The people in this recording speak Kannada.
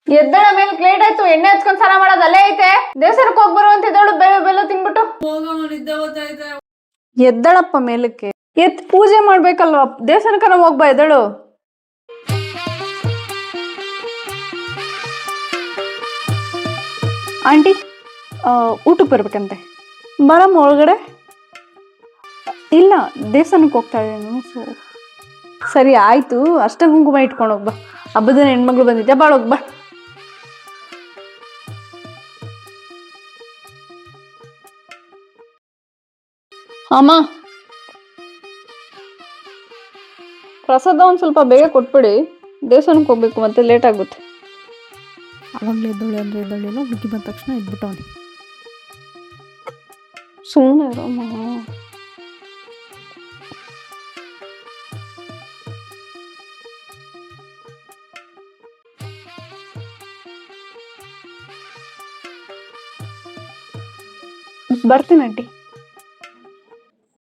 ಎದ್ದಳ ಮೇಲೆ ಲೇಟ್ ಆಯ್ತು, ಎಣ್ಣೆ ಹಚ್ಕೊಂಡ್ ಸ್ನಾನ ಮಾಡೋದು ಅಲ್ಲೇ ಐತೆ. ದೇವಸ್ಥಾನಕ್ಕೆ ಹೋಗಿ ಬರುವಂತಿದ್ದಳು, ಬೆಲ್ಲ ತಿನ್ಬಿಟ್ಟು ಎದ್ದಳಪ್ಪ ಮೇಲಕ್ಕೆ. ಎತ್ ಪೂಜೆ ಮಾಡ್ಬೇಕಲ್ವಾ, ದೇವಸ್ಥಾನಕ್ಕೆ ನಾವು ಹೋಗ್ಬಾ, ಎದ್ದಳು. ಆಂಟಿ ಊಟಕ್ಕೆ ಬರ್ಬೇಕಂತೆ, ಬರಮ್ಮ ಒಳಗಡೆ. ಇಲ್ಲ, ದೇವಸ್ಥಾನಕ್ಕೆ ಹೋಗ್ತಾ ಇದ್ದೇನು. ಸರಿ ಆಯ್ತು, ಅಷ್ಟೇ ಕುಂಕುಮ ಇಟ್ಕೊಂಡು ಹೋಗ್ಬಾ. ಹಬ್ಬದ ಹೆಣ್ಮಗಳು ಬಂದಿದ್ದೆ, ಬಾಳ ಹೋಗ್ಬಾ. ಅಮ್ಮ, ಪ್ರಸಾದ ಒಂದು ಸ್ವಲ್ಪ ಬೇಗ ಕೊಟ್ಬಿಡಿ, ದೇವಸ್ಥಾನಕ್ಕೆ ಹೋಗ್ಬೇಕು, ಮತ್ತೆ ಲೇಟ್ ಆಗುತ್ತೆ. ಅವಾಗಲೇ ಎದ್ದೊಳ್ಳೆ ಅಂದರೆ ಎದ್ದೊಳ್ಳಿಲ್ಲ, ಹುಡುಗಿ ಬಂದ ತಕ್ಷಣ ಎದ್ಬಿಟ್ಟವನಿ. ಸುಮ್ಮನೆ ಇರಮ್ಮ. ಬರ್ತೀನಿ ಆಂಟಿ.